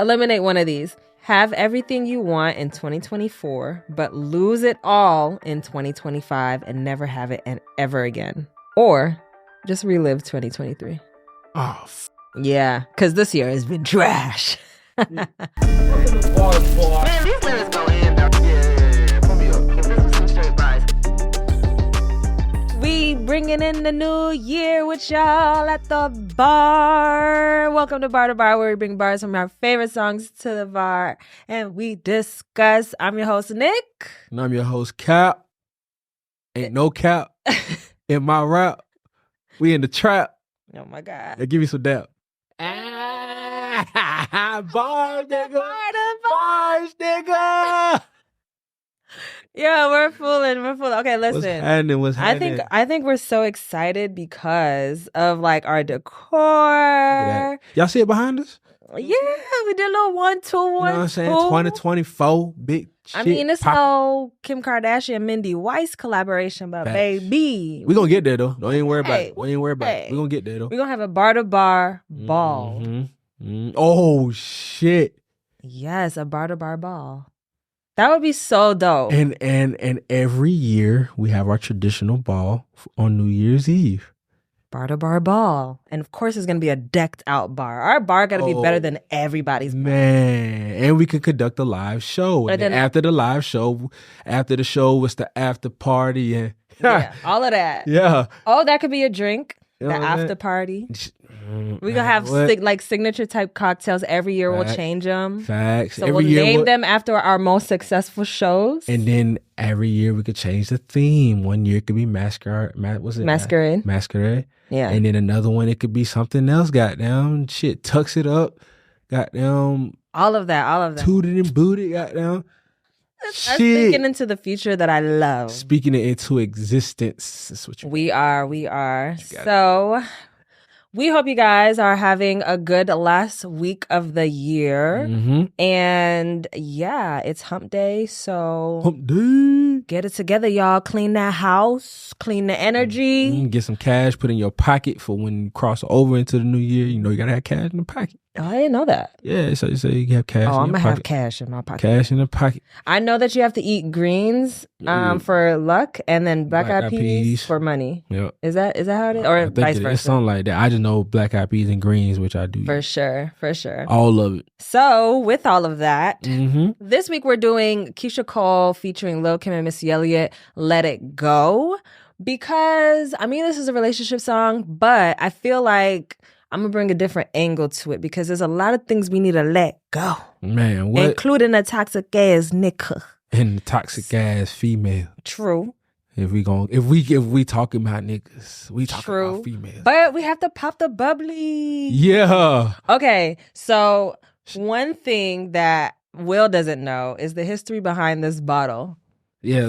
Eliminate one of these. Have everything you want in 2024, but lose it all in 2025 and never have it ever again. Or just relive 2023. Oh, yeah, because this year has been trash. Man, these lyrics go in though. Yeah. Put me up. This is some straight bars. We bringing in the new year with y'all at the bar. Welcome to Bar to Bar, where we bring bars from our favorite songs to the bar and we discuss. I'm your host, Nick. And I'm your host, Kap. Ain't no cap in my rap. We in the trap. Oh my God. Hey, give me some dap. Bars, nigga. Bars, nigga. Yeah, we're fooling. Okay, listen. What's happening? I think we're so excited because of like our decor. Y'all see it behind us? Yeah, we did a little 1, 2, 1, You know what I'm saying? 2024, big shit. I mean, it's no Kim Kardashian, Mindy Weiss collaboration, but baby. We gonna get there, though. Don't even worry about it. We ain't worry about it. We gonna get there, though. We gonna have a bar-to-bar ball. Oh, shit. Yes, a bar-to-bar ball. That would be so dope. And every year, we have our traditional ball on New Year's Eve. Bar-to-bar ball. And of course, it's going to be a decked-out bar. Our bar got to be better than everybody's bar. Man. And we could conduct a live show. And then after the live show, after the show was the after party. And yeah, all of that. Yeah. Oh, that could be a drink. You the know after party. We're going to have like signature type cocktails. Every year we'll change them. Facts. So we'll name them after our most successful shows. And then every year we could change the theme. One year it could be Masquerade. Masquerade. Yeah. And then another one, it could be something else. Goddamn. Shit. Tucks it up. Goddamn. All of that. Tooted and booted. Goddamn. That's speaking into the future that I love. Speaking it into existence. That's what we are. So we hope you guys are having a good last week of the year. And yeah, it's hump day. So hump day. Get it together, y'all. Clean that house. Clean the energy. Get some cash, put in your pocket for when you cross over into the new year. You know you gotta have cash in the pocket. Oh, I didn't know that. Yeah, so you have cash in your pocket. I'm going to have cash in my pocket. Cash in the pocket. I know that you have to eat greens for luck and then black eyed peas for money. Yep. Is that how it is? Or vice versa? It's something like that. I just know black eyed peas and greens, which I do. For sure. All of it. So, with all of that, this week we're doing Keyshia Cole featuring Lil Kim and Missy Elliott, Let It Go. Because, I mean, this is a relationship song, but I feel like I'm going to bring a different angle to it because there's a lot of things we need to let go. Man, what? Including a toxic ass nigga. And the toxic ass female. True. If we talking about niggas, we talking about females. But we have to pop the bubbly. Yeah. Okay, so one thing that Will doesn't know is the history behind this bottle. Yeah.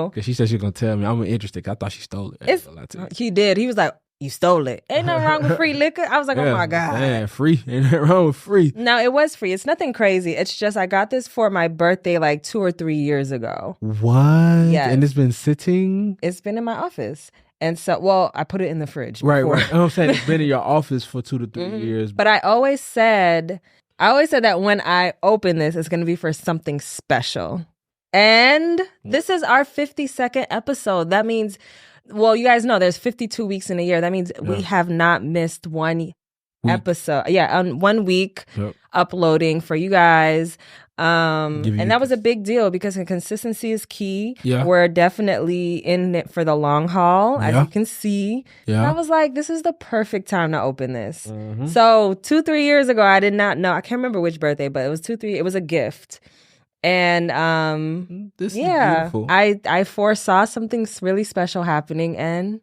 Because she said she was going to tell me. I'm interested. I thought she stole it. He did. He was like, you stole it. Ain't nothing wrong with free liquor. I was like, oh my God. Man, free. Ain't nothing wrong with free. No, it was free. It's nothing crazy. It's just I got this for my birthday like 2 or 3 years ago. What? Yeah. And it's been sitting? It's been in my office. And so, I put it in the fridge. Right. I'm saying it's been in your office for 2 to 3 years. But I always said that when I open this, it's going to be for something special. And this is our 52nd episode. That means... Well, you guys know there's 52 weeks in a year. That means we have not missed one episode. Yeah, on 1 week uploading for you guys. And that was a big deal because consistency is key. Yeah. We're definitely in it for the long haul, as you can see. Yeah. And I was like, this is the perfect time to open this. So 2-3 years ago, I did not know. I can't remember which birthday, but it was 2-3. It was a gift. And this is beautiful. I foresaw something really special happening, and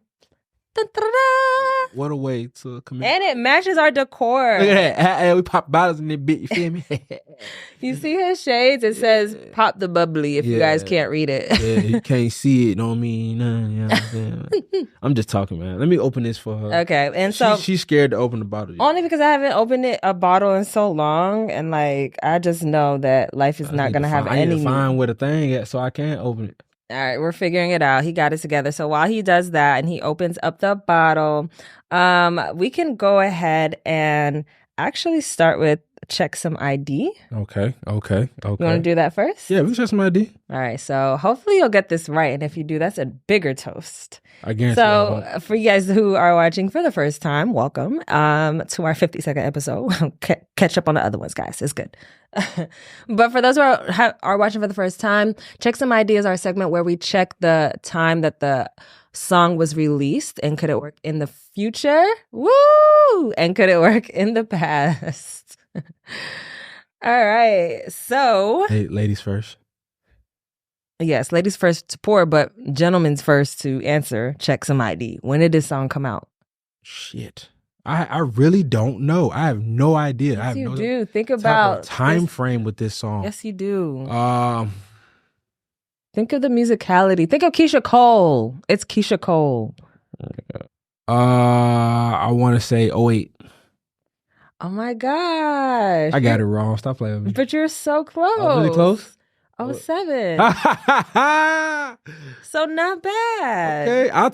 what a way to commit. And it matches our decor. Look at that. We pop bottles in that bit. You feel me? You see his shades? It says "Pop the bubbly." If you guys can't read it, you can't see it. Don't mean nothing. You know what I'm saying? I'm just talking, man. Let me open this for her. Okay, and so she's scared to open the bottle. Only because I haven't opened a bottle in so long, and like I just know that life is not gonna have any. I need to find where the thing at so I can open it. All right, we're figuring it out. He got it together. So while he does that and he opens up the bottle, we can go ahead and actually start with Check Some ID. Okay. You want to do that first? Yeah, we can check some ID. All right. So hopefully you'll get this right. And if you do, that's a bigger toast. I guarantee. So for you guys who are watching for the first time, welcome to our 52nd episode. Catch up on the other ones, guys. It's good. But for those who are watching for the first time, Check Some ID is our segment where we check the time that the song was released and could it work in the future? Woo! And could it work in the past? All right. So, Hey, ladies first. yes, ladies first to pour, but gentlemen's first to answer. Check Some ID. When did this song come out? Shit. I really don't know. I have no idea. Yes, I have you no do. Think type of about time this. frame with this song. Yes, you do. Think of the musicality. Think of Keyshia Cole. It's Keyshia Cole. I want to say 08. Oh my gosh. I got it wrong. Stop playing with me. But you're so close. Oh, really close? 07. So not bad. Okay, I'll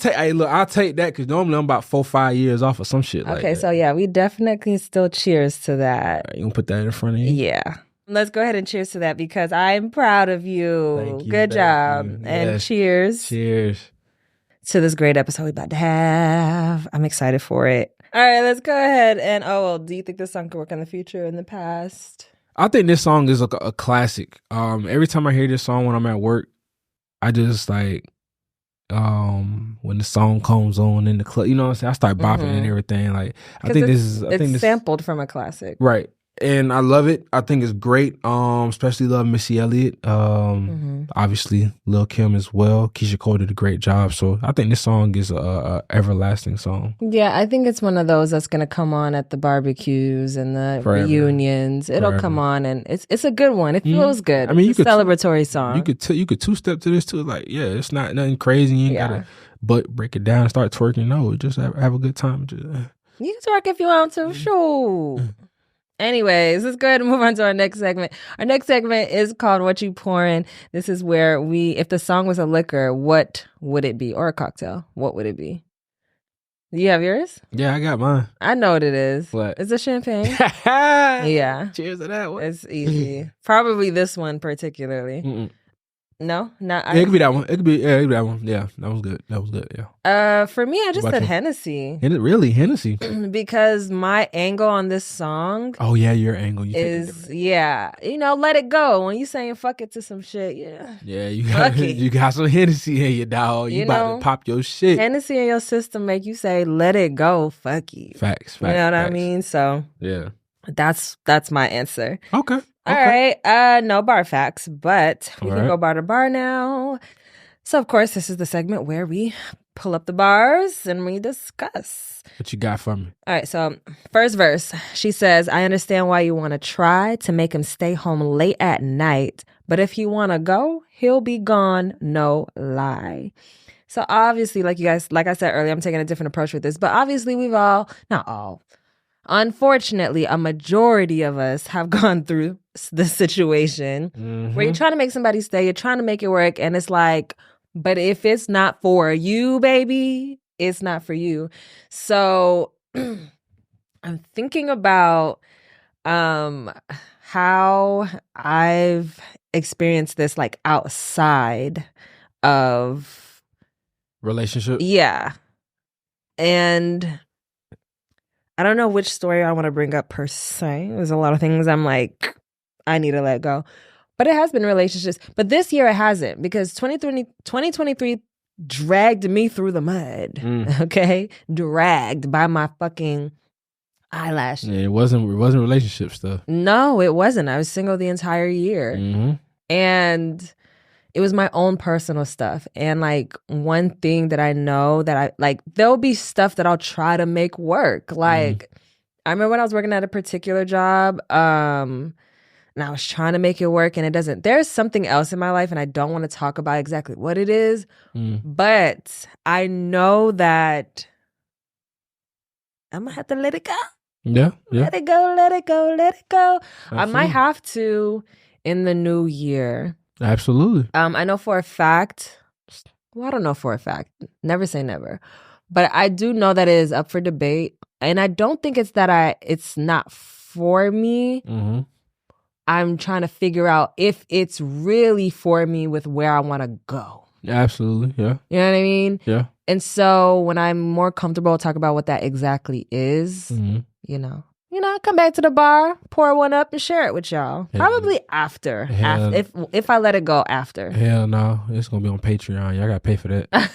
take that because normally I'm about 4-5 years off of some shit like that. Okay, so yeah, we definitely still cheers to that. You gonna put that in front of you? Yeah. Let's go ahead and cheers to that because I'm proud of you. Thank you, Good job. you. And Yes. cheers Cheers. to this great episode we're about to have. I'm excited for it. All right, let's go ahead and do you think this song could work in the future, in the past? I think this song is a classic. Every time I hear this song when I'm at work, I just like when the song comes on in the club, you know what I'm saying? I start bopping and everything. Like I think it's sampled from a classic. Right. And I love it. I think it's great. Especially love Missy Elliott. Obviously Lil Kim as well. Keyshia Cole did a great job. So I think this song is a everlasting song. Yeah, I think it's one of those that's gonna come on at the barbecues and the Forever. reunions. It'll come on and it's a good one. It feels good. I mean, it's a celebratory song. You could two-step to this too. Like, yeah, it's not nothing crazy. You ain't gotta break it down and start twerking. No, just have a good time. You can twerk if you want to. Sure. Anyways, let's go ahead and move on to our next segment. Our next segment is called What You Pouring. This is where if the song was a liquor, what would it be? Or a cocktail, what would it be? Do you have yours? Yeah, I got mine. I know what it is. What? It's a champagne. Yeah. Cheers to that one. It's easy. Probably this one particularly. Mm-mm. No? Not Yeah, it could be that one. It could be that one. Yeah, that was good. Yeah. For me, I just said Hennessy. Really? Hennessy? Because my angle on this song Oh, yeah, your angle. is, let it go. When you saying fuck it to some shit, yeah. Yeah, you got some Hennessy in your dog. You about to pop your shit. Hennessy in your system make you say, let it go, fuck you. Facts. You know what I mean? So yeah, that's my answer. Okay. All right. No bar facts, but we can go bar to bar now. So, of course, this is the segment where we pull up the bars and we discuss. What you got for me? All right. So, first verse, she says, I understand why you want to try to make him stay home late at night, but if he want to go, he'll be gone. No lie. So, obviously, like I said earlier, I'm taking a different approach with this, but obviously, not all. Unfortunately, a majority of us have gone through this situation where you're trying to make somebody stay, you're trying to make it work, and it's like, but if it's not for you, baby, it's not for you. So I'm thinking about how I've experienced this like outside of relationship. Yeah. And I don't know which story I want to bring up per se. There's a lot of things I'm like, I need to let go. But it has been relationships. But this year it hasn't because 2023 dragged me through the mud. Okay? Dragged by my fucking eyelashes. Yeah, it wasn't relationship stuff. No, it wasn't. I was single the entire year. And it was my own personal stuff. And like one thing that I know that I like, there'll be stuff that I'll try to make work. Like I remember when I was working at a particular job, and I was trying to make it work and it doesn't. There's something else in my life and I don't want to talk about exactly what it is, but I know that I'm gonna have to let it go. Yeah. Let it go. Absolutely. I might have to in the new year. Absolutely. I know for a fact, well, I don't know for a fact, never say never, But I do know that it is up for debate. And I don't think it's that it's not for me. Mm-hmm. I'm trying to figure out if it's really for me with where I want to go. Absolutely, yeah. You know what I mean? Yeah. And so when I'm more comfortable, talk about what that exactly is, Mm-hmm. you know, I come back to the bar, pour one up, and share it with y'all. Yeah. Probably after if I let it go after. Hell no, it's gonna be on Patreon. Y'all gotta pay for that.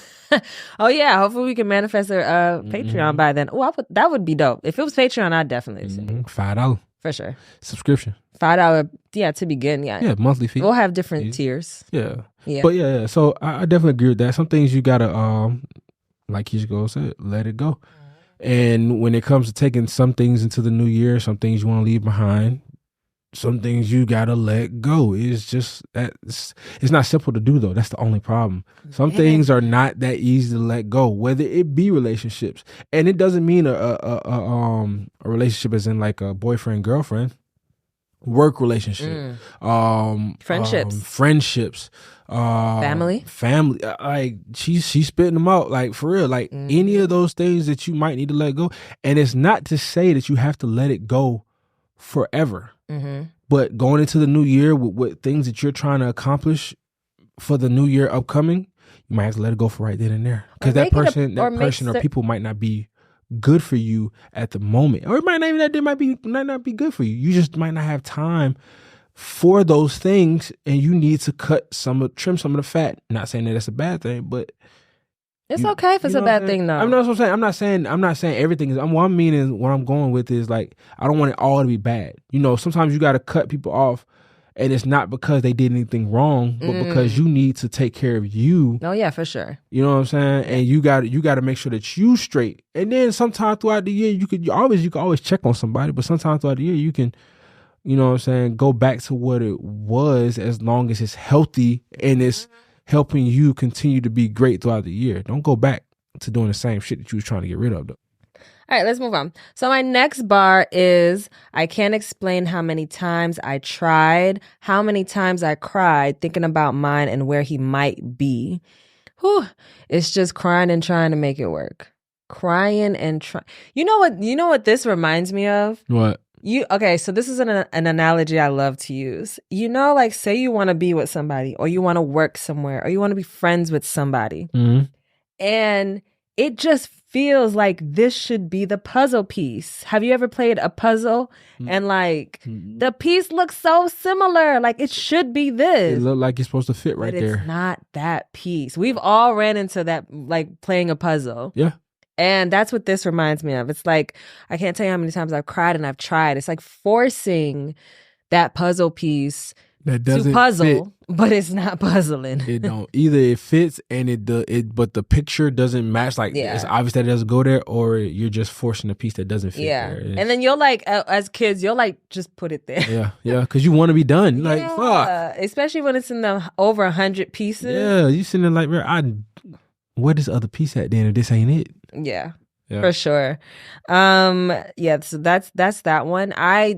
Oh yeah, hopefully we can manifest a Patreon by then. Oh, that would be dope. If it was Patreon, I'd definitely send it. $5 For sure. subscription. $5, yeah, to begin, yeah. Yeah, monthly fee. We'll have different tiers. Yeah. Yeah. But yeah. So I definitely agree with that. Some things you gotta like Keyshia Cole said, let it go. And when it comes to taking some things into the new year, some things you want to leave behind, some things you gotta let go. It's just that it's not simple to do though. That's the only problem. Some things are not that easy to let go, whether it be relationships, and it doesn't mean a relationship as in like a boyfriend girlfriend, work relationship, friendships, family. Like she's spitting them out like for real. Like any of those things that you might need to let go, and it's not to say that you have to let it go forever. Mm-hmm. But going into the new year with things that you're trying to accomplish for the new year upcoming, you might have to let it go for right then and there. Because that person or people might not be good for you at the moment. Or it might not even that they might not be good for you. You just might not have time for those things, and you need to trim some of the fat. Not saying that it's a bad thing, but it's okay if it's a bad thing, though. I'm not saying. I'm not saying everything is. What I'm meaning, what I'm going with is like I don't want it all to be bad. Sometimes you got to cut people off, and it's not because they did anything wrong, but because you need to take care of you. Oh yeah, for sure. You know what I'm saying? And you got to make sure that you straight. And then sometime throughout the year, you can always check on somebody, but sometimes throughout the year you can, you know what I'm saying, go back to what it was as long as it's healthy and it's helping you continue to be great throughout the year. Don't go back to doing the same shit that you was trying to get rid of, though. All right, let's move on. So my next bar is, I can't explain how many times I tried, how many times I cried thinking about mine and where he might be. Whew. It's just crying and trying to make it work. Crying and trying. You know what this reminds me of? What? Okay, so this is an analogy I love to use. Like say you want to be with somebody, or you want to work somewhere, or you want to be friends with somebody. Mm-hmm. And it just feels like this should be the puzzle piece. Have you ever played a puzzle and like the piece looks so similar? Like it should be this. It look like it's supposed to fit right there. It's not that piece. We've all ran into that, like playing a puzzle. Yeah. And that's what this reminds me of. It's like, I can't tell you how many times I've cried and I've tried. It's like forcing that puzzle piece that doesn't to puzzle, fit. But it's not puzzling. It don't. Either it fits and but the picture doesn't match. Like it's obvious that it doesn't go there, or you're just forcing a piece that doesn't fit there. And then you'll like, as kids, you'll like just put it there. Yeah, because you want to be done. Like fuck. Especially when it's in the over 100 pieces. Yeah, you sitting there like, where this other piece at then if this ain't it? Yeah. For sure. So that's that one. I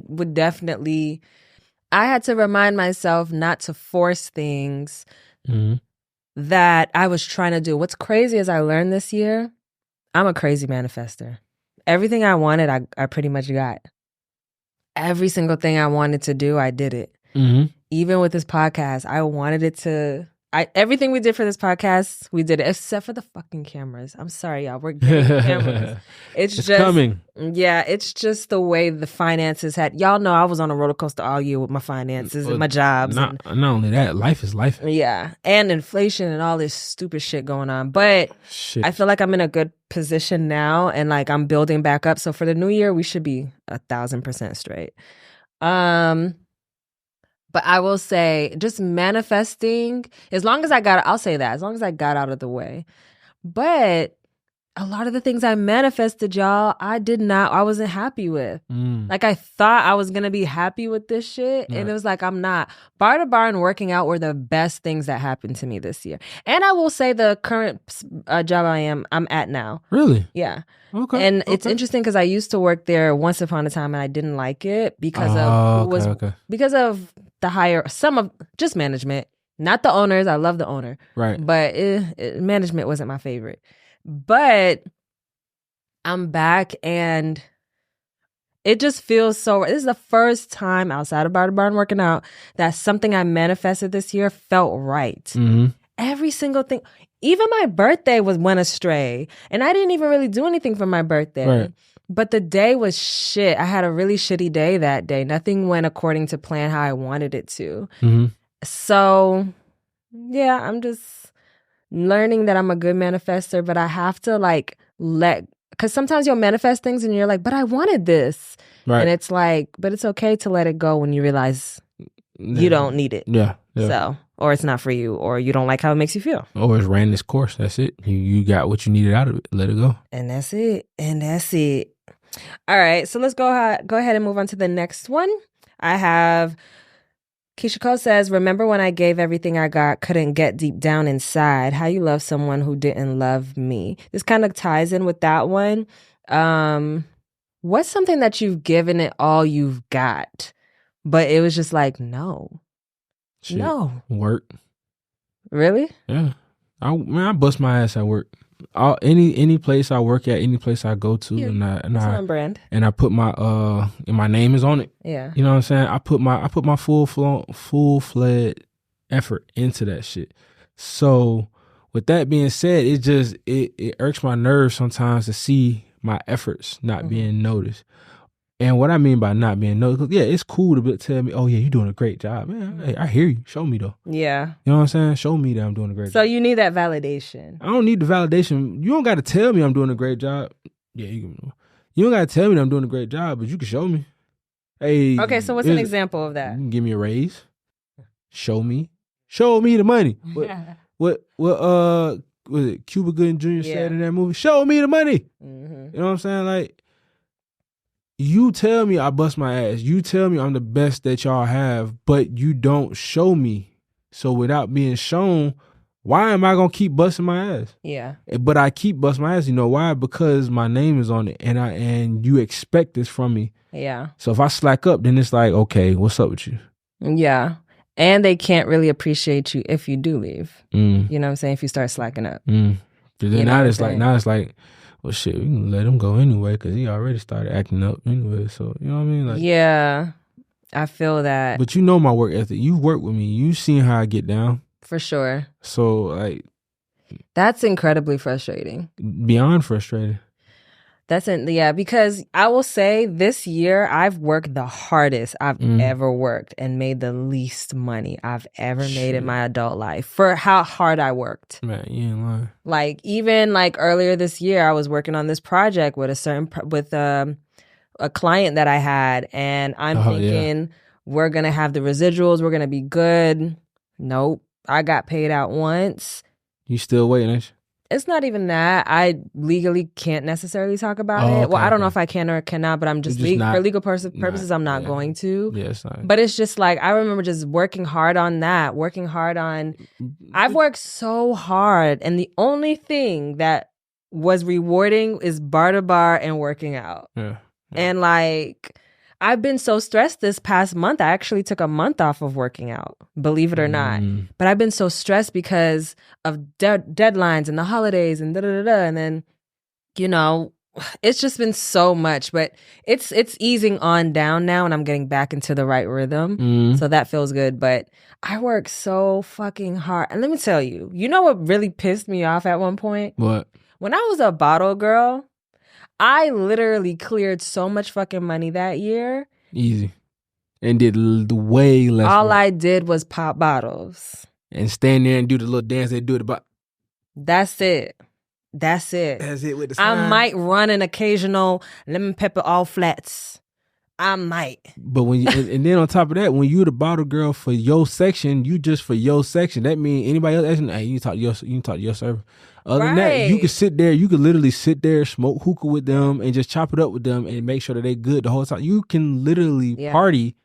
had to remind myself not to force things that I was trying to do. What's crazy is I learned this year, I'm a crazy manifester. Everything I wanted, I pretty much got. Every single thing I wanted to do, I did it. Mm-hmm. Even with this podcast, I wanted it to... everything we did for this podcast, we did it, except for the fucking cameras. I'm sorry, y'all. We're getting cameras. It's just coming. Yeah, it's just the way the finances had. Y'all know I was on a roller coaster all year with my finances and my jobs. Not only that, life is life. Yeah, and inflation and all this stupid shit going on. But I feel like I'm in a good position now, and like I'm building back up. So for the new year, we should be 1,000% straight. But I will say, just manifesting, as long as I got out of the way. But a lot of the things I manifested, y'all, I wasn't happy with. Like I thought I was going to be happy with this shit. And it was like, I'm not. Bar to bar and working out were the best things that happened to me this year. And I will say the current job I'm at now. Really? Yeah. Okay. And it's interesting because I used to work there once upon a time and I didn't like it because because of the just management, not the owners. I love the owner. Right. But management wasn't my favorite. But I'm back and it just feels so. This is the first time outside of Bar to Barn working out that something I manifested this year felt right. Mm-hmm. Every single thing. Even my birthday went astray. And I didn't even really do anything for my birthday. Right. But the day was shit. I had a really shitty day that day. Nothing went according to plan how I wanted it to. Mm-hmm. So, yeah, I'm just learning that I'm a good manifester, but I have to like because sometimes you'll manifest things and you're like, but I wanted this. Right. And it's like, but it's okay to let it go when you realize you don't need it. Yeah. So, or it's not for you, or you don't like how it makes you feel. Or it's ran this course. That's it. You got what you needed out of it. Let it go. And that's it. All right. So let's go ahead and move on to the next one. I have Keyshia Cole says, remember when I gave everything I got, couldn't get deep down inside, how you love someone who didn't love me. This kind of ties in with that one. What's something that you've given it all you've got, but it was just like, no. Shit. No. Work. Really? Yeah. I bust my ass at work. Any place I work at, any place I go to, It's on brand. and I put my my name is on it. Yeah. You know what I'm saying? I put my full-fledged effort into that shit. So with that being said, it irks my nerves sometimes to see my efforts not being noticed. And what I mean by not being noticed, yeah, it's cool to tell me, oh yeah, you're doing a great job. Man, hey, I hear you. Show me though. Yeah. You know what I'm saying? Show me that I'm doing a great job. So you need that validation. I don't need the validation. You don't got to tell me I'm doing a great job. Yeah, you don't got to tell me that I'm doing a great job, but you can show me. Hey. Okay, so what's an example of that? You can give me a raise. Show me the money. What was it Cuba Gooding Jr. said in that movie? Show me the money. Mm-hmm. You know what I'm saying? Like, you tell me I bust my ass. You tell me I'm the best that y'all have, but you don't show me. So without being shown, why am I gonna keep busting my ass? Yeah. But I keep busting my ass. You know why? Because my name is on it, and you expect this from me. Yeah. So if I slack up, then it's like, okay, what's up with you? Yeah. And they can't really appreciate you if you do leave. Mm. You know what I'm saying? If you start slacking up. Mm. Then You know now what it's I'm like, saying? well, shit, we can let him go anyway because he already started acting up anyway. So, you know what I mean? Like, yeah, I feel that. But you know my work ethic. You work with me. You seen how I get down. For sure. So, like. That's incredibly frustrating. Beyond frustrating. Because I will say this year I've worked the hardest I've ever worked and made the least money I've ever made in my adult life for how hard I worked. Man, you ain't lying. Like even like earlier this year, I was working on this project with a client that I had, and I'm thinking we're gonna have the residuals, we're gonna be good. Nope, I got paid out once. You still waiting, ain't you? It's not even that. I legally can't necessarily talk about it. Well, I don't know if I can or cannot, but I'm just for legal purposes, I'm not going to. Yeah, it's not. But it's just like, I remember just working hard on that, I've worked so hard. And the only thing that was rewarding is bar to bar and working out. Yeah. And like, I've been so stressed this past month. I actually took a month off of working out, believe it or not. But I've been so stressed because of deadlines and the holidays and da-da-da-da. And then, you know, it's just been so much. But it's easing on down now, and I'm getting back into the right rhythm. So that feels good. But I work so fucking hard. And let me tell you, you know what really pissed me off at one point? What? When I was a bottle girl, I literally cleared so much fucking money that year. Easy. And did way less. All work. I did was pop bottles. And stand there and do the little dance they do at the bottom. That's it. That's it with the I sign. might run an occasional lemon pepper all flats. I might. But when you, and then on top of that, when you the bottle girl for your section, you just for your section. That means anybody else asking, hey, you can talk to your server. Other than that, you could literally sit there, smoke hookah with them, and just chop it up with them and make sure that they good the whole time. You can literally party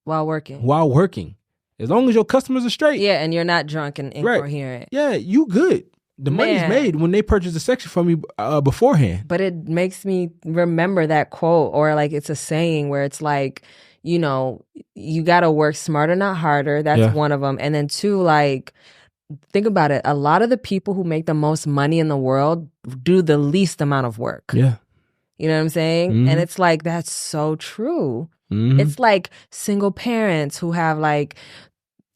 while working. As long as your customers are straight. Yeah, and you're not drunk and incoherent. Yeah, you good. The money's made when they purchase the section from me beforehand. But it makes me remember that quote, or like it's a saying where it's like, you know, you got to work smarter, not harder. That's one of them. And then two, like, think about it. A lot of the people who make the most money in the world do the least amount of work. Yeah. You know what I'm saying? Mhm. And it's like, that's so true. Mhm. It's like single parents who have like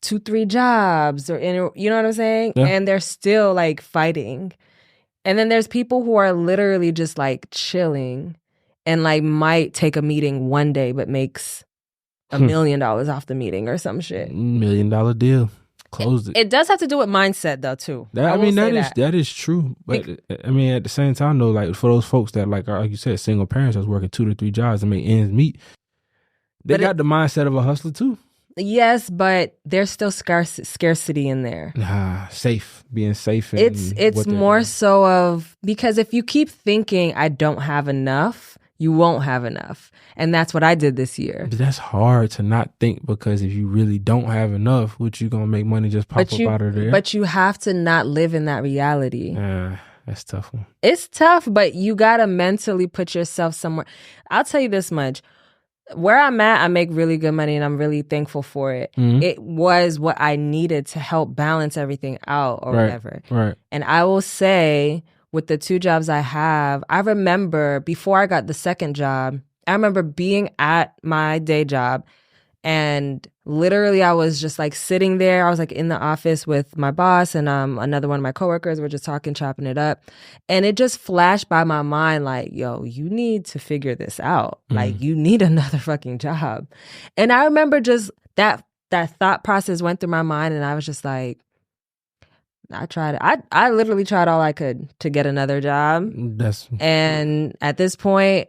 2-3 jobs or you know what I'm saying? Yeah. And they're still like fighting. And then there's people who are literally just like chilling and like might take a meeting one day but makes $1 million off the meeting or some shit. $1 million deal. Closed it. It does have to do with mindset though too. I will say that is true. But I mean, at the same time though, like for those folks that like you said, single parents that's working 2 to 3 jobs to make ends meet, they got the mindset of a hustler too. Yes, but there's still scarcity in there. Being safe. And it's more so of, because if you keep thinking I don't have enough, you won't have enough. And that's what I did this year. But that's hard to not think, because if you really don't have enough, what you gonna make money just pop up out of there? But you have to not live in that reality. That's a tough one. It's tough, but you gotta mentally put yourself somewhere. I'll tell you this much. Where I'm at, I make really good money and I'm really thankful for it. Mhm. It was what I needed to help balance everything out or whatever. Right. And I will say, with the 2 jobs I have, I remember before I got the second job, I remember being at my day job and literally I was just like sitting there. I was like in the office with my boss and another one of my coworkers. We're just talking, chopping it up. And it just flashed by my mind like, yo, you need to figure this out. Like, you need another fucking job. And I remember just that thought process went through my mind and I was just like, I literally tried all I could to get another job. And at this point,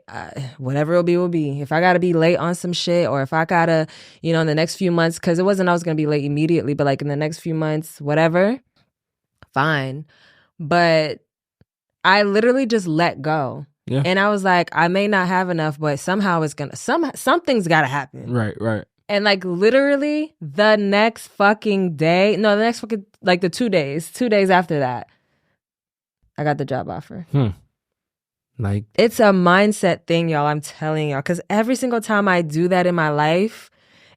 whatever it'll be, will be. If I got to be late on some shit, or if I got to, in the next few months, because it wasn't I was going to be late immediately, but like in the next few months, whatever, fine. But I literally just let go. Yeah. And I was like, I may not have enough, but somehow it's going to, something's got to happen. Right. And like literally the next fucking day, no, the next fucking, like the 2 days after that, I got the job offer. Like, it's a mindset thing, y'all. I'm telling y'all, because every single time I do that in my life,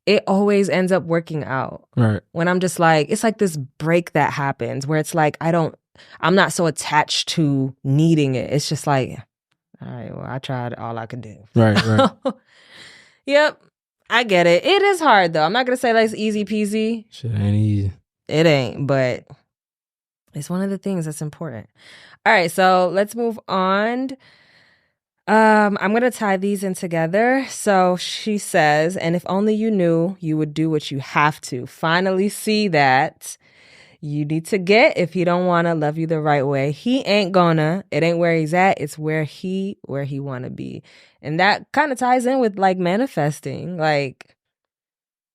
it always ends up working out. Right. When I'm just like, it's like this break that happens where it's like, I'm not so attached to needing it. It's just like, all right, well, I tried all I could do. Right. Yep. I get it. It is hard, though. I'm not going to say like it's easy peasy. Shit ain't easy. It ain't, but it's one of the things that's important. All right, so let's move on. I'm going to tie these in together. So she says, and if only you knew, you would do what you have to. Finally see that you need to get if he don't want to love you the right way. He ain't gonna. It ain't where he's at. It's where he want to be. And that kind of ties in with like manifesting, like,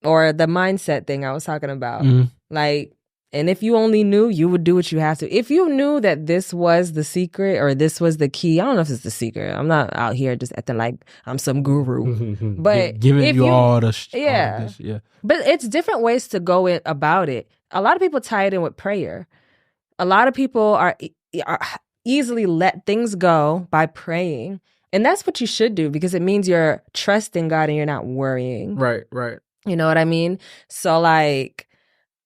or the mindset thing I was talking about. Like, and if you only knew, you would do what you have to. If you knew that this was the secret or this was the key, I don't know if it's the secret. I'm not out here just acting like I'm some guru. But giving you all the yeah. But it's different ways to go about it. A lot of people tie it in with prayer. A lot of people are easily let things go by praying. And that's what you should do, because it means you're trusting God and you're not worrying. Right. You know what I mean? So like,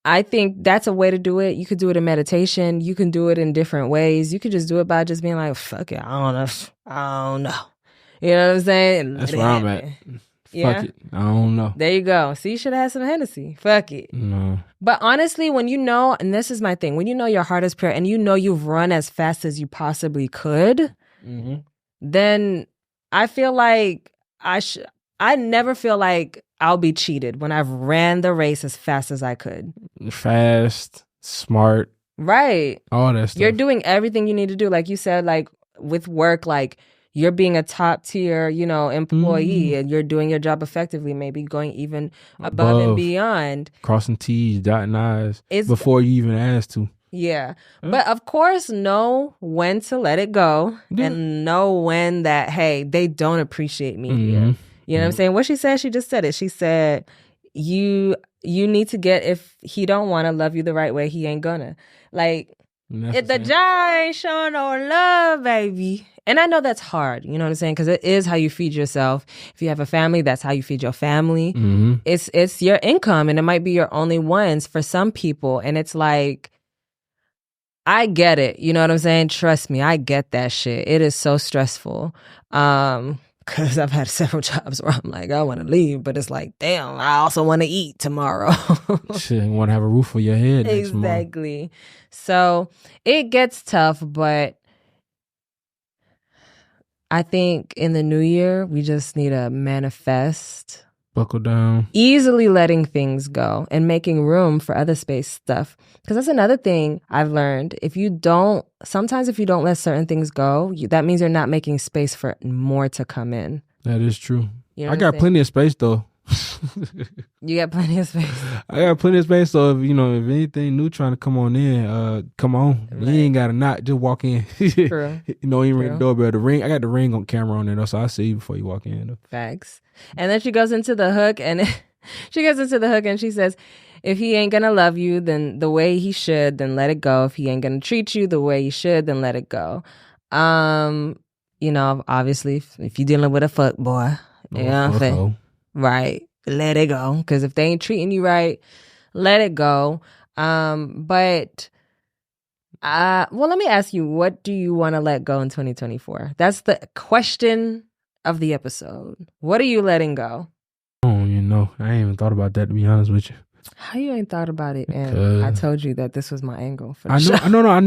I think that's a way to do it. You could do it in meditation. You can do it in different ways. You could just do it by just being like, fuck it, I don't know. You know what I'm saying? That's where I'm at. Fuck it, I don't know. There you go. See, you should have had some Hennessy. Fuck it. No. But honestly, when you know, and this is my thing, when you know your heart is pure and you know you've run as fast as you possibly could, then I feel like I never feel like I'll be cheated when I've ran the race as fast as I could. Fast, smart. Right. All that stuff. You're doing everything you need to do. Like you said, like with work, like you're being a top tier, employee and you're doing your job effectively, maybe going even above and beyond. Crossing T's, dotting I's before you even ask to. Yeah. But of course, know when to let it go and know when that, hey, they don't appreciate me here. You know what I'm saying? What she said, she just said it. She said, you need to get, if he don't want to love you the right way, he ain't gonna. Like, if the job ain't showing no love, baby. And I know that's hard, you know what I'm saying? Because it is how you feed yourself. If you have a family, that's how you feed your family. It's your income, and it might be your only ones for some people. And it's like, I get it. You know what I'm saying? Trust me, I get that shit. It is so stressful. Because I've had several jobs where I'm like, I want to leave, but it's like, damn, I also want to eat tomorrow. Shit, you want to have a roof over your head next month. Exactly. So it gets tough, but I think in the new year, we just need to manifest. Buckle down. Easily letting things go and making room for other space stuff. Because that's another thing I've learned. Sometimes if you don't let certain things go, that means you're not making space for more to come in. That is true. You know I got plenty of space though. You got plenty of space. I got plenty of space, so if anything new trying to come on in, come on. Right. You ain't gotta knock, just walk in. True. Even ring the doorbell. The ring, I got the ring on camera on there, so I see you before you walk in. Though. Facts. And then she goes into the hook, and she says, if he ain't gonna love you then the way he should, then let it go. If he ain't gonna treat you the way he should, then let it go. Obviously, if you're dealing with a fuck boy, you know what I'm saying? Right. Let it go. Because if they ain't treating you right, let it go. Let me ask you, what do you want to let go in 2024? That's the question of the episode. What are you letting go? Oh, I ain't even thought about that, to be honest with you. How you ain't thought about it? And I told you that this was my angle for the I know, show. I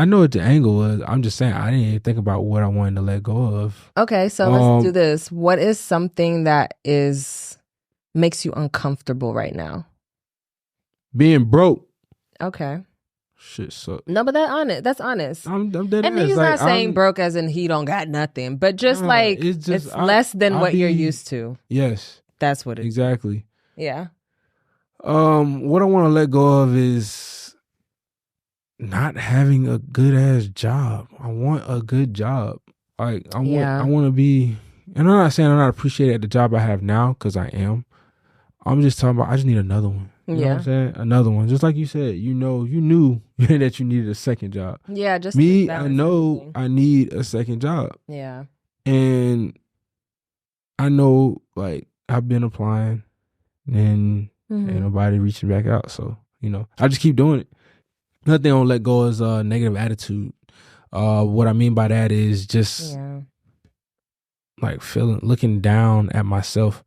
know what your angle was. I'm just saying I didn't even think about what I wanted to let go of. Okay, so let's do this. What is something that makes you uncomfortable right now? Being broke. Okay. Shit sucks. No, but that's honest. I'm dead and ass. he's not saying broke as in he don't got nothing, but just it's less than what you're used to. Yes. That's what it is. Exactly. Yeah. What I want to let go of is not having a good ass job. I want a good job. I want to be, and I'm not saying I'm not appreciated at the job I have now, because I am. I'm just talking about I just need another one. You know what I'm saying? Another one. Just like you said, you knew that you needed a second job. Yeah, just me, I know I need a second job. Yeah. And I know, like, I've been applying and ain't nobody reaching back out. So, I just keep doing it. Another thing I don't let go is negative attitude. What I mean by that is just like looking down at myself.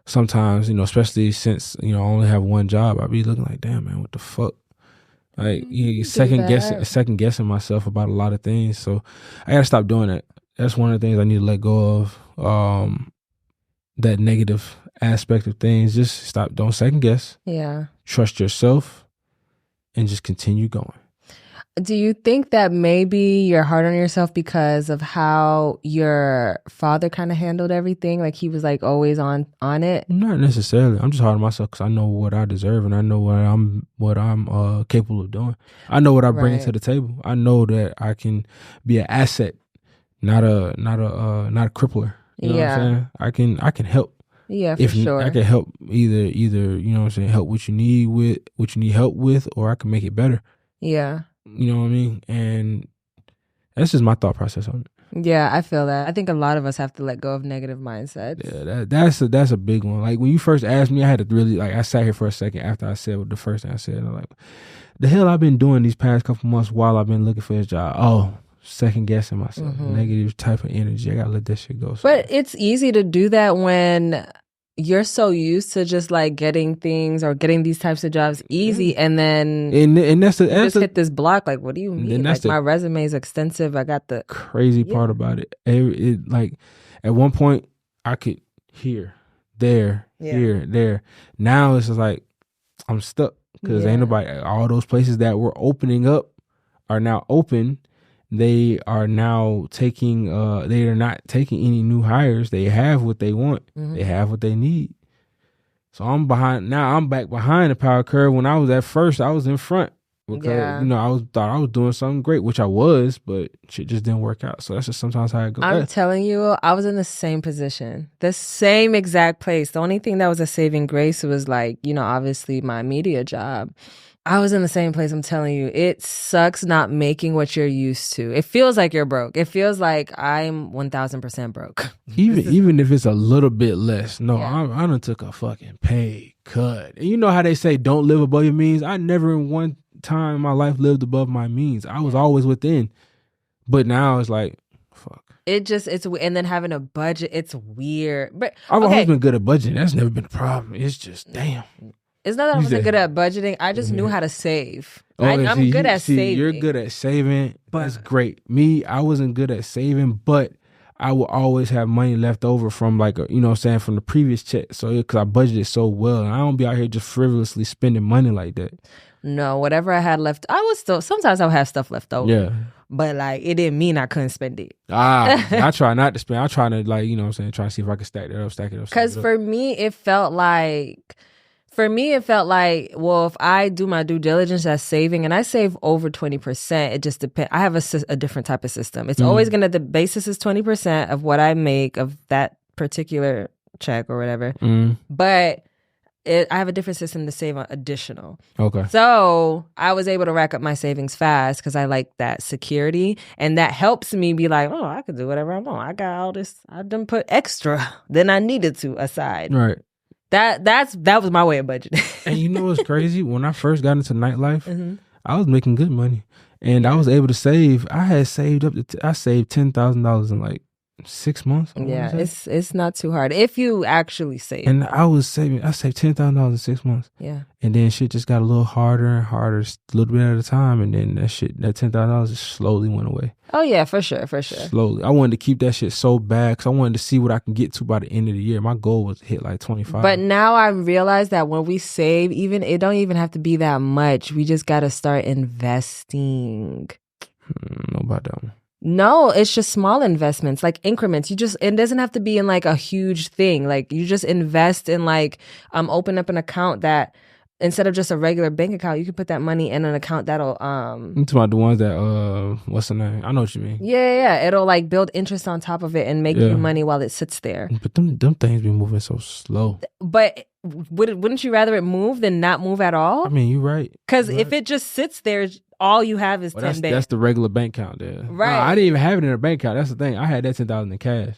Sometimes, especially since, I only have one job, I be looking like, damn, man, what the fuck? Like, second guessing myself about a lot of things. So I gotta stop doing that. That's one of the things I need to let go of. That negative aspect of things. Just don't second guess. Yeah. Trust yourself and just continue going. Do you think that maybe you're hard on yourself because of how your father kind of handled everything? Like he was like always on it? Not necessarily. I'm just hard on myself because I know what I deserve and I know what I'm capable of doing. I know what I bring to the table. I know that I can be an asset, not a crippler. You know what I'm saying? I can help. Yeah, for sure. I can help either, you know what I'm saying, help what you need help with, or I can make it better. Yeah. You know what I mean? And that's just my thought process on it. Yeah, I feel that. I think a lot of us have to let go of negative mindsets. Yeah, that's a big one. Like when you first asked me, I had to really, I sat here for a second after I said what the first thing I said. I'm like, the hell I've been doing these past couple months while I've been looking for this job. Oh, second guessing myself. Negative type of energy. I gotta let that shit go. But it's easy to do that when you're so used to just like getting things or getting these types of jobs easy, and then that's hit this block. Like, what do you mean? Like my resume is extensive. I got the crazy part about it. It like at one point I could here, there. Now it's just like I'm stuck because ain't nobody. All those places that were opening up are now open. They are now taking, they are not taking any new hires. They have what they want. They have what they need. So I'm behind, now I'm back behind the power curve. When I was at first, I was in front because, I thought I was doing something great, which I was, but shit just didn't work out. So that's just sometimes how it goes. I'm telling you, I was in the same position, the same exact place. The only thing that was a saving grace was like, obviously my media job. I was in the same place. I'm telling you, it sucks not making what you're used to. It feels like you're broke. It feels like I'm 1000% broke. Even if it's a little bit less. No, I done took a fucking pay cut. And you know how they say don't live above your means? I never in one time in my life lived above my means. I was always within. But now it's like, fuck. It's and then having a budget, it's weird. But I've always been good at budgeting. That's never been a problem. It's just, damn. It's not that I wasn't good at budgeting. I just knew how to save. I'm good at saving. You're good at saving. That's great. Me, I wasn't good at saving, but I will always have money left over from like, you know what I'm saying, from the previous check. So, because I budgeted so well. And I don't be out here just frivolously spending money like that. No, whatever I had left, sometimes I would have stuff left over. Yeah. But like, it didn't mean I couldn't spend it. I try not to spend. I try to like, you know what I'm saying, try to see if I can stack it up. Because for me, it felt like, well, if I do my due diligence as saving, and I save over 20%, it just depends. I have a different type of system. It's always going to, the basis is 20% of what I make of that particular check or whatever. But I have a different system to save on additional. Okay. So I was able to rack up my savings fast because I like that security. And that helps me be like, oh, I could do whatever I want. I got all this. I done put extra than I needed to aside. Right. That was my way of budgeting. And you know what's crazy? When I first got into nightlife, I was making good money, and I was able to save. I had saved I saved $10,000 in like 6 months. Yeah, it's not too hard if you actually save. And I saved $10,000 in 6 months. Yeah. And then shit just got a little harder and harder, a little bit at a time, and then that $10,000 just slowly went away. Oh yeah, for sure. Slowly. I wanted to keep that shit so bad because I wanted to see what I can get to by the end of the year. My goal was to hit like 25. But now I realize that when we save, it don't even have to be that much. We just got to start investing. Know about that one. No, it's just small investments, like increments. It doesn't have to be in like a huge thing. Like you just invest in like, open up an account that instead of just a regular bank account, you can put that money in an account that'll, I'm talking about the ones that, what's the name? I know what you mean. Yeah. It'll like build interest on top of it and make you money while it sits there. But them things be moving so slow. But wouldn't you rather it move than not move at all? I mean, you're right. Because if it just sits there, all you have is 10 bands. That's the regular bank account there. Right. No, I didn't even have it in a bank account. That's the thing. I had that $10,000 in cash.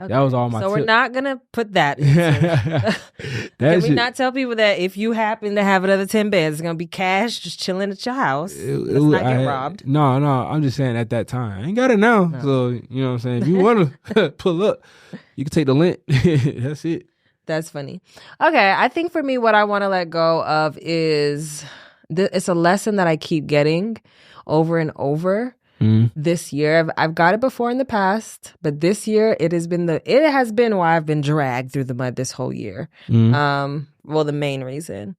Okay. That was all my So tip. we're not going to put that in. Can we not tell people that if you happen to have another 10 bands, it's going to be cash just chilling at your house? Let's not get robbed. No. I'm just saying at that time. I ain't got it now. No. So, you know what I'm saying? If you want to pull up, you can take the lint. That's it. That's funny. Okay. I think for me, what I want to let go of is... it's a lesson that I keep getting over and over this year. I've got it before in the past, but this year it has been why I've been dragged through the mud this whole year. Well, the main reason.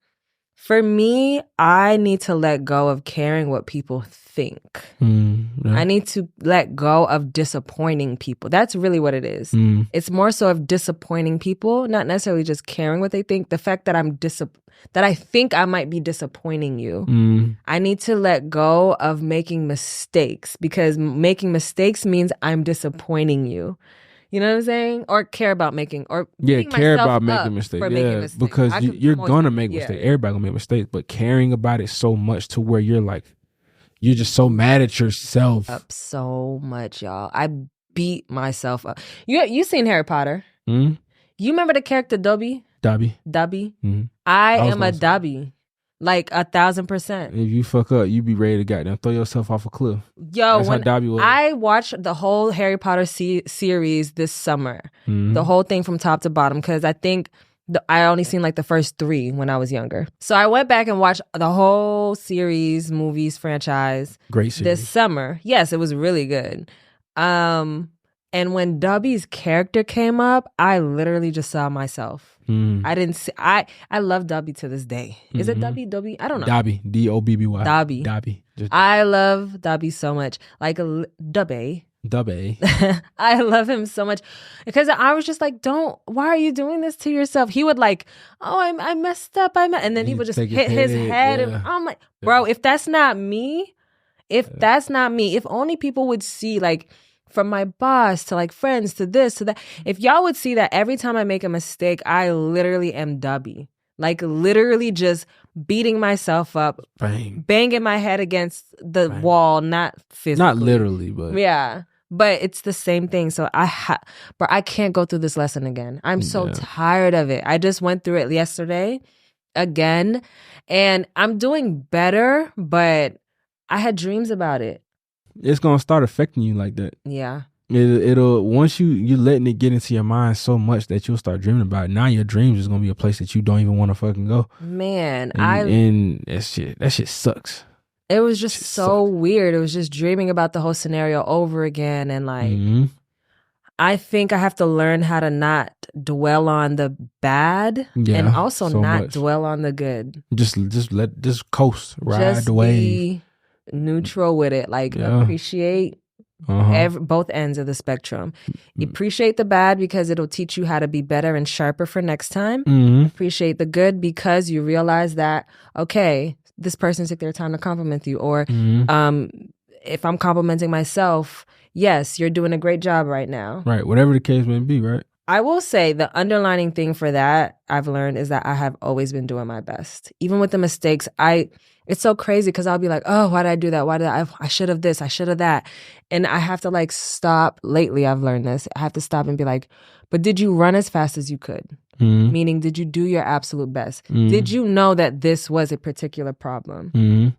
For me, I need to let go of caring what people think. I need to let go of disappointing people. That's really what it is. It's more so of disappointing people, not necessarily just caring what they think. The fact that that I think I might be disappointing you. I need to let go of making mistakes because making mistakes means I'm disappointing you. You know what I'm saying? Or care about making care about making mistakes. Because you're gonna make mistakes. Everybody gonna make mistakes, but caring about it so much to where you're like, you're just so mad at yourself. Up so much, y'all. I beat myself up. You seen Harry Potter? You remember the character Dobby? I am a Dobby. Like 1,000%. If you fuck up, you be ready to goddamn throw yourself off a cliff. Yo, that's when how Dobby was. I watched the whole Harry Potter series this summer, the whole thing from top to bottom, because I think I only seen like the first 3 when I was younger. So I went back and watched the whole series, movies, franchise. Great series. This summer. Yes, it was really good. And when Dobby's character came up, I literally just saw myself. I didn't see. I love Dobby to this day. Is it Dobby? I don't know. Dobby. Dobby. Dobby. I love Dobby so much. Like Dobby. I love him so much because I was just like, why are you doing this to yourself? He would like, I messed up. And then he would just hit his head. And I'm like, bro, if that's not me, if only people would see like, from my boss to like friends to this to that. If y'all would see that every time I make a mistake, I literally am Dobby. Like literally just beating myself up, banging my head against the wall, not physically. Not literally, but. Yeah. But it's the same thing. So I can't go through this lesson again. I'm so tired of it. I just went through it yesterday again. And I'm doing better, but I had dreams about it. It's gonna start affecting you like that. Yeah. It'll once you letting it get into your mind so much that you'll start dreaming about it. Now your dreams is gonna be a place that you don't even want to fucking go. Man, and that shit sucks. It was just so weird. It was just dreaming about the whole scenario over again, and like I think I have to learn how to not dwell on the bad and also not dwell on the good. Just coast, ride the wave. Be neutral with it. Like appreciate both ends of the spectrum. Appreciate the bad because it'll teach you how to be better and sharper for next time. Appreciate the good because you realize that, okay, this person took their time to compliment you. Or if I'm complimenting myself, yes, you're doing a great job right now. Right, whatever the case may be, right? I will say the underlining thing for that I've learned is that I have always been doing my best. Even with the mistakes, it's so crazy because I'll be like, oh, why did I do that? Why did I should have this, I should have that. And I have to like stop. Lately, I've learned this. I have to stop and be like, but did you run as fast as you could? Meaning, did you do your absolute best? Did you know that this was a particular problem?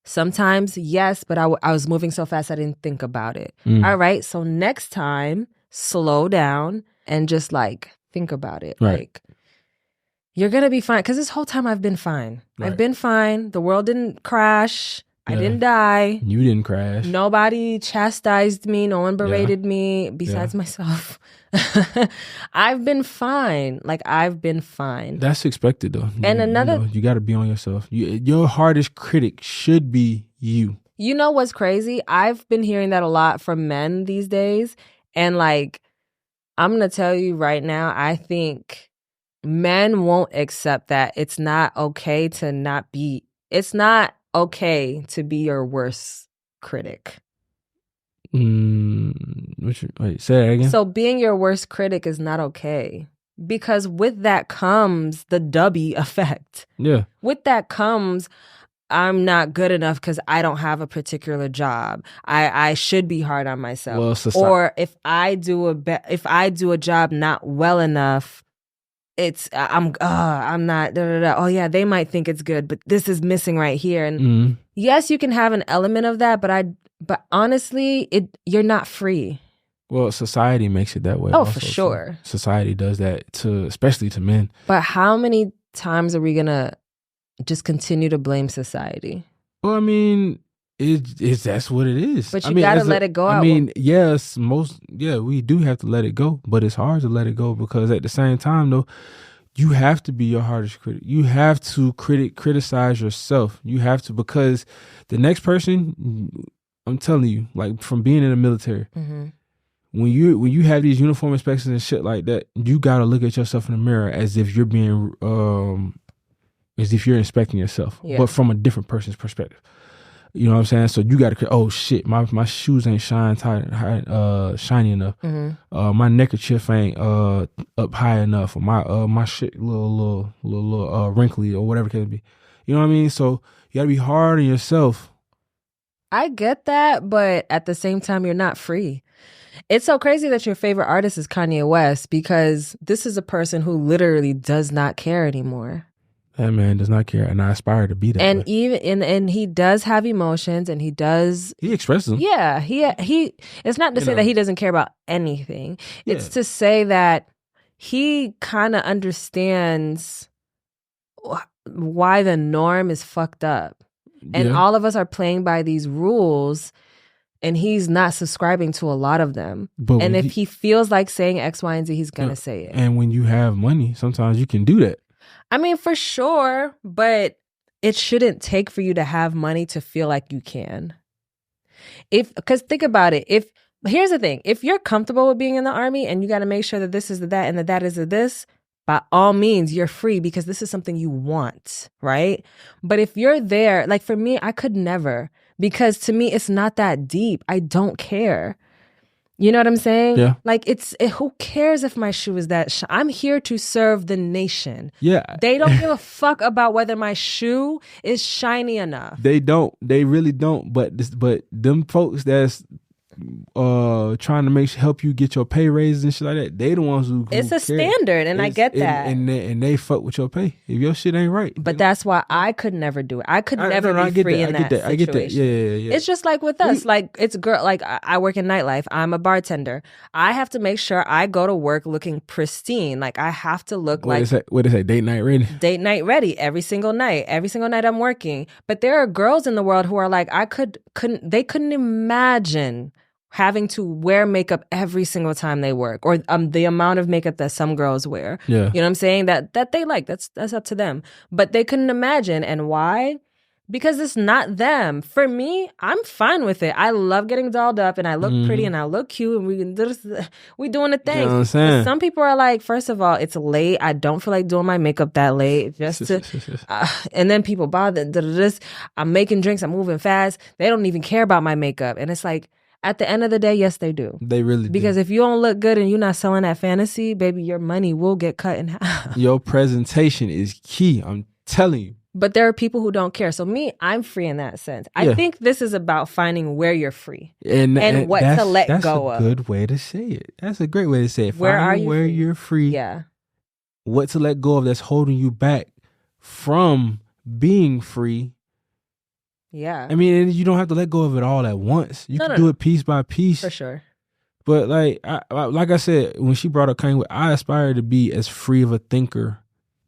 Sometimes, yes, but I was moving so fast I didn't think about it. All right, so next time, slow down and just like think about it. Right. Like, you're going to be fine. Because this whole time I've been fine. Right. I've been fine. The world didn't crash. I didn't die. You didn't crash. Nobody chastised me. No one berated me besides myself. I've been fine. Like, I've been fine. That's expected, though. And you got to be on yourself. Your hardest critic should be you. You know what's crazy? I've been hearing that a lot from men these days. And, like, I'm going to tell you right now, I think men won't accept that. It's not okay to not be. It's not okay to be your worst critic. Wait, say that again. So being your worst critic is not okay because with that comes the Dubby effect. Yeah. With that comes, I'm not good enough because I don't have a particular job. I should be hard on myself. Well, or if I do a job not well enough, I'm not oh yeah, they might think it's good, but this is missing right here. And yes, you can have an element of that, but honestly, you're not free. Well, society makes it that way. Oh, also, for sure. So society does that especially to men. But how many times are we gonna just continue to blame society? Well, I mean, that's what it is. But you gotta let it go. I mean, yes, we do have to let it go, but it's hard to let it go because at the same time, though, you have to be your hardest critic. You have to criticize yourself. You have to, because the next person, I'm telling you, like from being in the military, when you have these uniform inspections and shit like that, you gotta look at yourself in the mirror as if you're being, as if you're inspecting yourself, but from a different person's perspective. You know what I'm saying? So you got to, oh shit, my shoes ain't shiny enough. My neckerchief ain't up high enough, or my shit little wrinkly, or whatever it can be. You know what I mean? So you got to be hard on yourself. I get that, but at the same time, you're not free. It's so crazy that your favorite artist is Kanye West because this is a person who literally does not care anymore. That man does not care, and I aspire to be that. And way. and he does have emotions, and he expresses them. Yeah, he. It's not to say that he doesn't care about anything. Yeah. It's to say that he kind of understands why the norm is fucked up, and all of us are playing by these rules, and he's not subscribing to a lot of them. And if he feels like saying X, Y, and Z, he's gonna say it. And when you have money, sometimes you can do that. I mean, for sure, but it shouldn't take for you to have money to feel like you can. Because think about it. Here's the thing. If you're comfortable with being in the army and you got to make sure that this is the that and that is the this, by all means, you're free because this is something you want, right? But if you're there, like for me, I could never, because to me, it's not that deep. I don't care. You know what I'm saying? Yeah. Like, who cares if my shoe is that I'm here to serve the nation. Yeah. They don't give a fuck about whether my shoe is shiny enough. They don't. They really don't. But them folks that's trying to help you get your pay raises and shit like that. They the ones who it's a care. standard, and I get that. And they fuck with your pay if your shit ain't right. But that's why I could never do it. I could never be free in that situation. I get that. Yeah. It's just like with us. Like it's like I work in nightlife. I'm a bartender. I have to make sure I go to work looking pristine. Like I have to look what they say, date night ready? Date night ready every single night. Every single night I'm working. But there are girls in the world who are like, they couldn't imagine having to wear makeup every single time they work, or the amount of makeup that some girls wear. Yeah. You know what I'm saying? That they like. That's up to them. But they couldn't imagine. And why? Because it's not them. For me, I'm fine with it. I love getting dolled up, and I look pretty, and I look cute, and we doing the thing. You know what I'm saying? Some people are like, first of all, it's late. I don't feel like doing my makeup that late. Just to, and then people bother. I'm making drinks. I'm moving fast. They don't even care about my makeup, and it's like, at the end of the day, yes, they do. They really do. Because if you don't look good and you're not selling that fantasy, baby, your money will get cut in half. Your presentation is key. I'm telling you. But there are people who don't care. So me, I'm free in that sense. I think this is about finding where you're free and what to let go of. That's a good way to say it. That's a great way to say it. Where you're free. Yeah. What to let go of that's holding you back from being free. Yeah. I mean, you don't have to let go of it all at once. You can do it piece by piece. For sure. But like I said, when she brought up Kanye West, I aspire to be as free of a thinker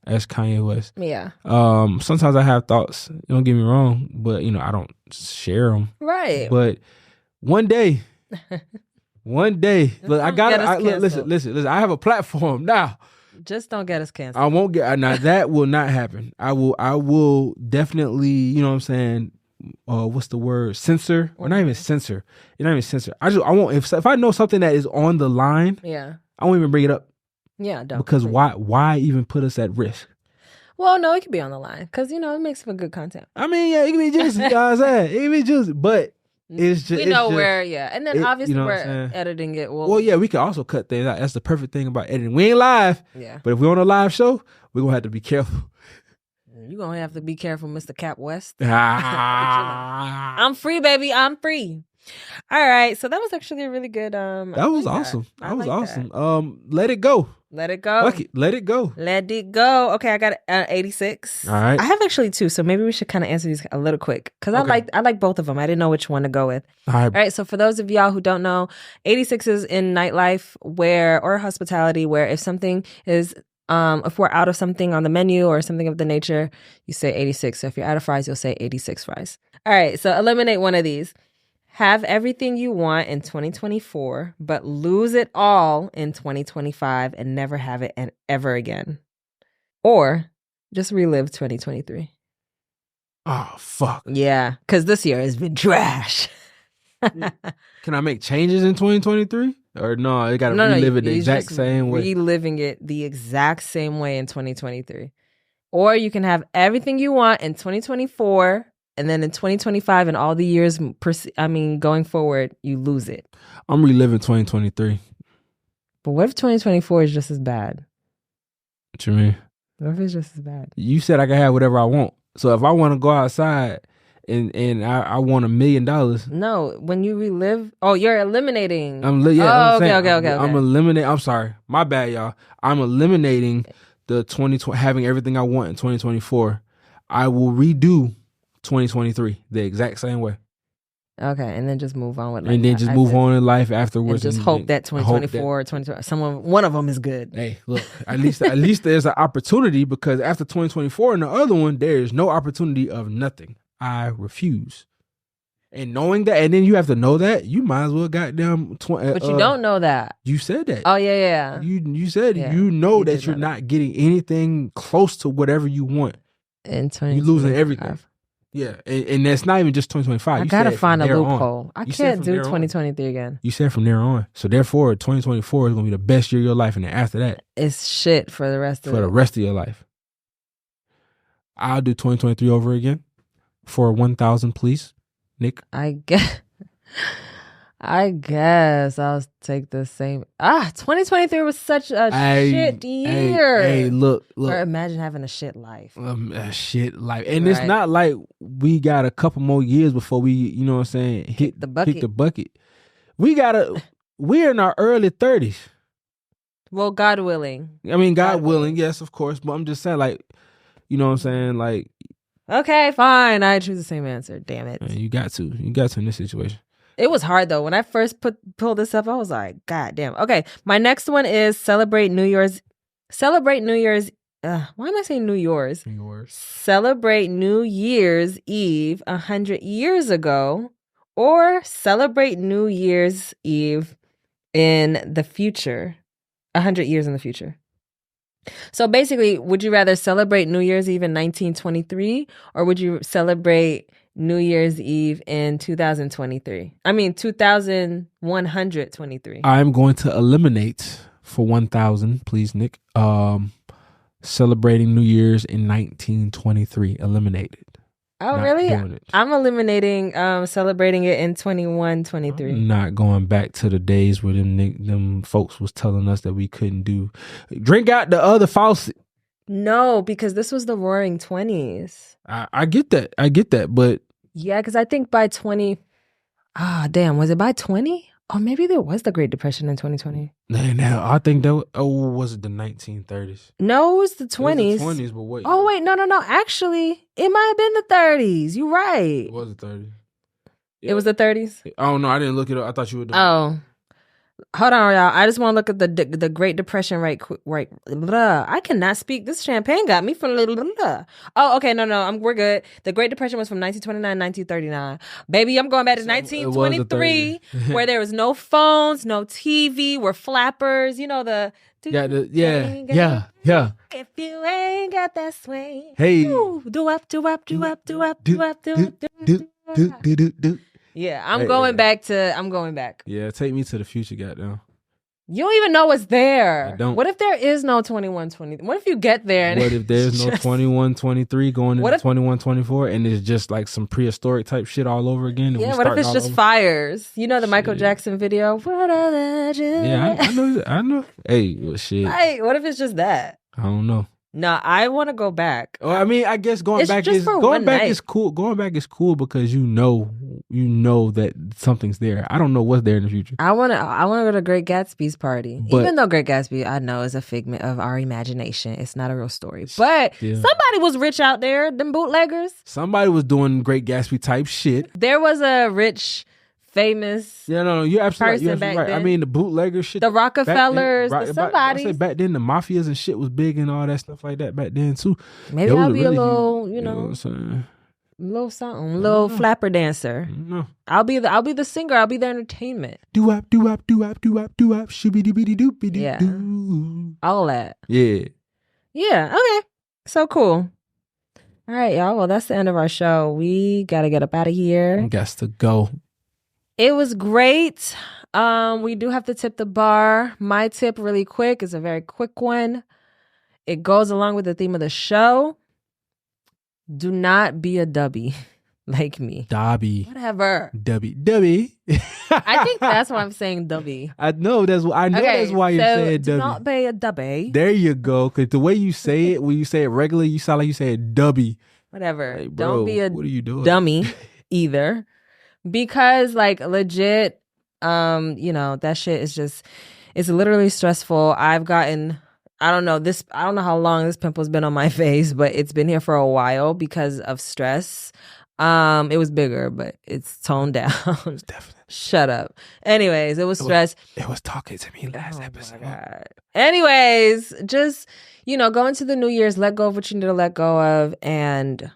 as Kanye West. Yeah. Sometimes I have thoughts, don't get me wrong, but I don't share them. Right. But one day, look, listen, I have a platform now. Just don't get us canceled. I won't get, now that will not happen. I will definitely, you know what I'm saying? What's the word? Censor? Or not even censor. You're not even censor. I won't, if I know something that is on the line, I won't even bring it up. Yeah, don't. Because why even put us at risk? Well, no, it could be on the line because it makes for good content. I mean, yeah, it can be juicy. You know what I'm saying? It can be juicy, but it's just where, and then obviously we're editing it. Well, yeah, we can also cut things out. That's the perfect thing about editing. We ain't live, but if we're on a live show, we're gonna have to be careful. You're gonna have to be careful, Mr. Kap West. I'm free, baby. I'm free. All right, so that was actually a really good. That was awesome. That was awesome. Let it go. Let it go. Fuck it. Let it go. Let it go. Okay, I got 86. All right. I have actually 2, so maybe we should kind of answer these a little quick because I like both of them. I didn't know which one to go with. All right. So for those of y'all who don't know, 86 is in nightlife or hospitality, where if something is if we're out of something on the menu or something of the nature, you say 86. So if you're out of fries, you'll say 86 fries. All right. So eliminate one of these. Have everything you want in 2024, but lose it all in 2025 and never have it ever again. Or just relive 2023. Oh, fuck. Yeah, because this year has been trash. Can I make changes in 2023? Or no, I got to relive it the exact same way. Reliving it the exact same way in 2023. Or you can have everything you want in 2024, and then in 2025 and all the years, going forward, you lose it. I'm reliving 2023. But what if 2024 is just as bad? What you mean? What if it's just as bad? You said I can have whatever I want. So if I want to go outside and I want $1 million. No, when you relive, you're eliminating. Okay. I'm eliminating. I'm sorry. My bad, y'all. I'm eliminating the 2020, having everything I want in 2024. I will redo 2023 the exact same way. Okay, and then just move on with life. And then just move on in life afterwards. And just hope that 2024 or 2020, one of them is good. Hey, look, at least there's an opportunity, because after 2024 and the other one, there is no opportunity of nothing. I refuse. And knowing that, and then you have to know that, you might as well goddamn. But you don't know that. You said that. Oh, yeah. You said you know that you're not getting anything close to whatever you want. In 2025. You're losing everything. Yeah, and that's not even just 2025. I gotta find a loophole. I can't do 2023 again. You said from there on. So therefore, 2024 is gonna be the best year of your life, and then after that, it's shit for the rest of your life. I'll do 2023 over again for 1,000, please, Nick. I guess I'll take the same. 2023 was such a shit year. Hey, look. Or imagine having a shit life. A shit life. And it's not like we got a couple more years before we, you know what I'm saying, hit the bucket. we're in our early 30s. Well, God willing. I mean, God willing, yes, of course. But I'm just saying, like, you know what I'm saying? Like, okay, fine. I choose the same answer. Damn it. man, you got to in this situation. It was hard though. When I first pulled this up, I was like, God damn. Okay, my next one is celebrate New Year's. Why am I saying New Year's? Celebrate New Year's Eve 100 years ago, or celebrate New Year's Eve in the future, 100 years in the future. So basically, would you rather celebrate New Year's Eve in 1923, or would you celebrate New Year's Eve in 2023? I mean, 2123. I'm going to eliminate for 1,000, please, Nick. Celebrating New Year's in 1923. Eliminated. Oh, Not really? doing it. I'm eliminating celebrating it in 2123. I'm not going back to the days where them folks was telling us that we couldn't drink out the other faucet. No, because this was the Roaring 20s. I get that, but yeah, because I think by 20, was it by 20? Oh, maybe there was the Great Depression in 2020. Now I think that was it the 1930s? No, it was the 20s. It was the 20s, but wait. Oh, wait, no. Actually, it might have been the 30s. You're right. It was the 30s. It was the 30s? Oh, no, I didn't look it up. I thought you would. Oh. Hold on, y'all. I just want to look at the Great Depression right. Blah. I cannot speak. This champagne got me from blah. Oh, okay. No. We're good. The Great Depression was from 1929 1939. Baby, I'm going back to 1923, where there was no phones, no TV, were flappers. You know the. Yeah. If you ain't got that swing, hey, do up. Yeah, I'm going back. Yeah, take me to the future, goddamn. You don't even know what's there. I don't. What if there is no 2120? What if you get there and what if there's no 2123 going into 2124 and it's just like some prehistoric type shit all over again? And yeah, what if it's just fires? You know the Michael Jackson video? What are legends? Yeah, I know. Hey, well, shit. Hey, what if it's just that? I don't know. No, I want to go back. Well, I mean, I guess going back is cool. Going back is cool because you know that something's there. I don't know what's there in the future. I want to go to Great Gatsby's party. But, even though Great Gatsby, I know, is a figment of our imagination. It's not a real story. But somebody was rich out there, them bootleggers. Somebody was doing Great Gatsby type shit. There was a rich, famous you're absolutely right. Then. I mean, the bootlegger shit. The Rockefellers, somebody. I say back then, the mafias and shit was big and all that stuff like that back then, too. Maybe I'll be a little, you know what I'm saying? Little something, little flapper dancer. No. I'll be the singer. I'll be the entertainment. Do-wop, shooby-dooby-doo-be-doo. Yeah. All that. Yeah. Yeah. Okay. So cool. All right, y'all. Well, that's the end of our show. We gotta get up out of here. Got to go. It was great. We do have to tip the bar. My tip, really quick, is a very quick one. It goes along with the theme of the show. Do not be a dubby like me. Dobby. Whatever. Dubby. I think that's why I'm saying dubby. I know that's why you said do dubby. not be a dubby. There you go. Because the way you say it, when you say it regularly, you sound like you said dubby. Whatever. Like, bro, don't be a what are you doing? dummy either. Because like legit, that shit is just, it's literally stressful. I've gotten, I don't know how long this pimple's been on my face, but it's been here for a while because of stress. It was bigger, but it's toned down. Definitely. Shut up. Anyways, it was stress. It was talking to me last episode. My God. Anyways, just, go into the New Year's, let go of what you need to let go of, and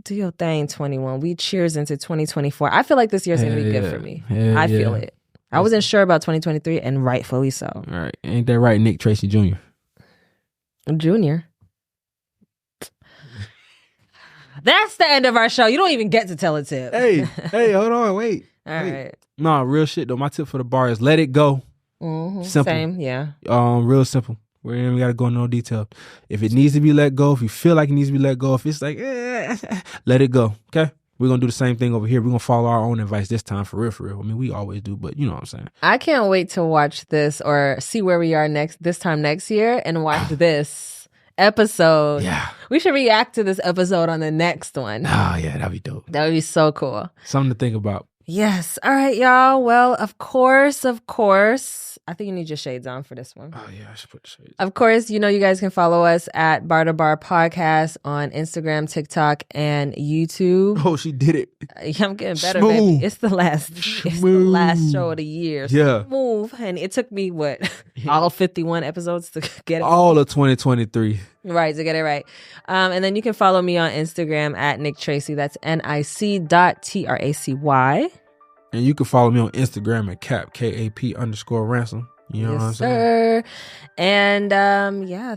do your thing, 21. We cheers into 2024. I feel like this year's going to be good for me. I feel it. I wasn't sure about 2023, and rightfully so. All right. Ain't that right, Nick Tracy Jr.? Junior. That's the end of our show. You don't even get to tell a tip. Hey, hold on, wait. All right. No, real shit though. My tip for the bar is let it go. Mm-hmm. Simple. Same, yeah. Real simple. We ain't even gotta go into no detail. If it needs to be let go, if you feel like it needs to be let go, if it's like, let it go. Okay? We're gonna do the same thing over here. We're gonna follow our own advice this time, for real. I mean, we always do, but you know what I'm saying. I can't wait to watch this or see where we are this time next year and watch this episode. Yeah. We should react to this episode on the next one. Oh, yeah, that'd be dope. That would be so cool. Something to think about. Yes. All right, y'all. Well, of course. I think you need your shades on for this one. Oh, yeah, I should put the shades. Of course, you guys can follow us at Bar to Bar Podcast on Instagram, TikTok, and YouTube. Oh, she did it. I'm getting better, Smooth. baby. It's the last show of the year. Yeah. Smooth. And it took me, all 51 episodes to get it. All of 2023. Right, to get it right. And then you can follow me on Instagram at Nick Tracy. That's NIC.TRACY. And you can follow me on Instagram at Kap, KAP_ransom. You know what I'm saying? Sir. And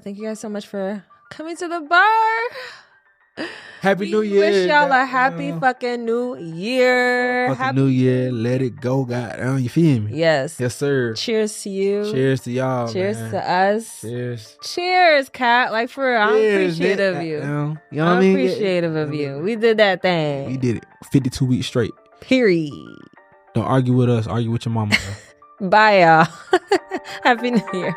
thank you guys so much for coming to the bar. Happy New Year. Wish y'all a happy fucking New Year. Happy New Year. Let it go, goddamn. You feel me? Yes. Yes, sir. Cheers to you. Cheers to y'all. Cheers man. to us. Cheers. Cheers, Kat. Like, for real, I'm appreciative of you. You know what I'm I mean? appreciative of you. We did that thing. We did it. 52 weeks straight. Period. Don't argue with us. Argue with your mama. Bye, y'all. Happy New Year.